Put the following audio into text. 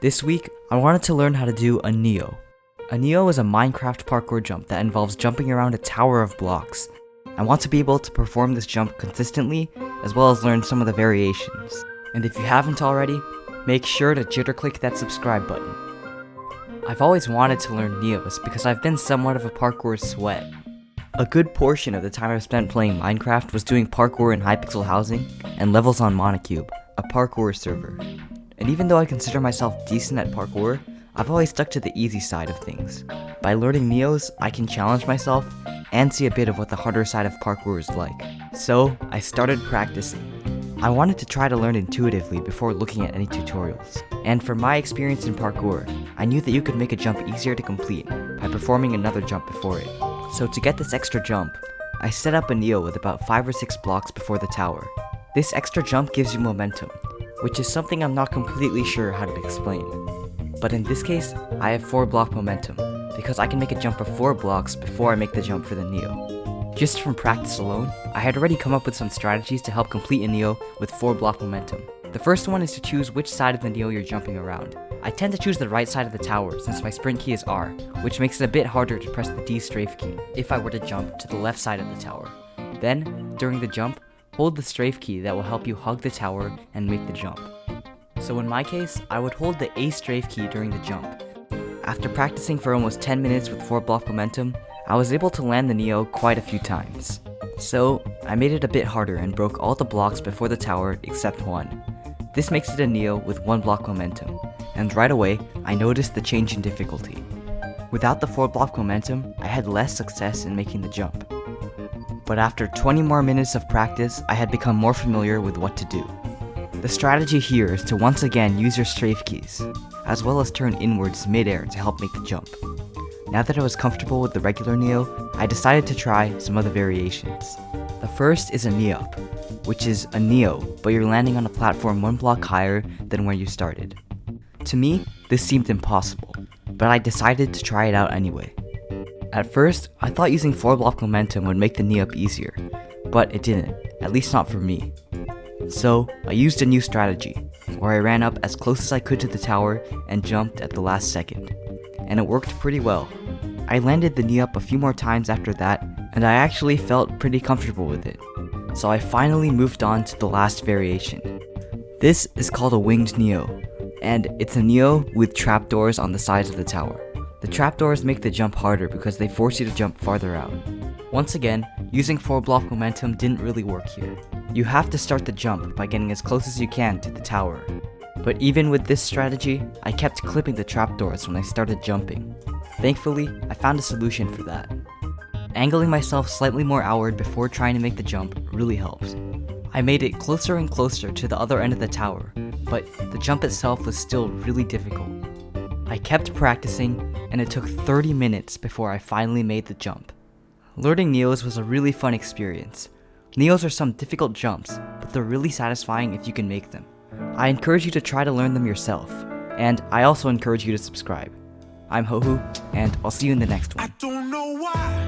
This week, I wanted to learn how to do a Neo. A Neo is a Minecraft parkour jump that involves jumping around a tower of blocks. I want to be able to perform this jump consistently, as well as learn some of the variations. And if you haven't already, make sure to jitter click that subscribe button. I've always wanted to learn Neos because I've been somewhat of a parkour sweat. A good portion of the time I've spent playing Minecraft was doing parkour in Hypixel housing and levels on Monocube, a parkour server. And even though I consider myself decent at parkour, I've always stuck to the easy side of things. By learning Neos, I can challenge myself and see a bit of what the harder side of parkour is like. So, I started practicing. I wanted to try to learn intuitively before looking at any tutorials. And from my experience in parkour, I knew that you could make a jump easier to complete by performing another jump before it. So to get this extra jump, I set up a Neo with about 5 or 6 blocks before the tower. This extra jump gives you momentum, which is something I'm not completely sure how to explain. But in this case, I have 4 block momentum, because I can make a jump of 4 blocks before I make the jump for the Neo. Just from practice alone, I had already come up with some strategies to help complete a Neo with 4 block momentum. The first one is to choose which side of the Neo you're jumping around. I tend to choose the right side of the tower since my sprint key is R, which makes it a bit harder to press the D strafe key if I were to jump to the left side of the tower. Then, during the jump, hold the strafe key that will help you hug the tower and make the jump. So in my case, I would hold the A strafe key during the jump. After practicing for almost 10 minutes with 4 block momentum, I was able to land the Neo quite a few times. So, I made it a bit harder and broke all the blocks before the tower except one. This makes it a Neo with 1 block momentum, and right away, I noticed the change in difficulty. Without the 4 block momentum, I had less success in making the jump. But after 20 more minutes of practice, I had become more familiar with what to do. The strategy here is to once again use your strafe keys, as well as turn inwards mid-air to help make the jump. Now that I was comfortable with the regular Neo, I decided to try some other variations. The first is a knee-up, which is a Neo, but you're landing on a platform 1 block higher than where you started. To me, this seemed impossible, but I decided to try it out anyway. At first, I thought using 4 block momentum would make the knee-up easier, but it didn't, at least not for me. So, I used a new strategy, where I ran up as close as I could to the tower and jumped at the last second. And it worked pretty well. I landed the knee-up a few more times after that, and I actually felt pretty comfortable with it. So I finally moved on to the last variation. This is called a winged Neo, and it's a Neo with trapdoors on the sides of the tower. The trapdoors make the jump harder because they force you to jump farther out. Once again, using 4 block momentum didn't really work here. You have to start the jump by getting as close as you can to the tower. But even with this strategy, I kept clipping the trapdoors when I started jumping. Thankfully, I found a solution for that. Angling myself slightly more outward before trying to make the jump really helped. I made it closer and closer to the other end of the tower, but the jump itself was still really difficult. I kept practicing, and it took 30 minutes before I finally made the jump. Learning Neos was a really fun experience. Neos are some difficult jumps, but they're really satisfying if you can make them. I encourage you to try to learn them yourself, and I also encourage you to subscribe. I'm Hohu, and I'll see you in the next one. I don't know why.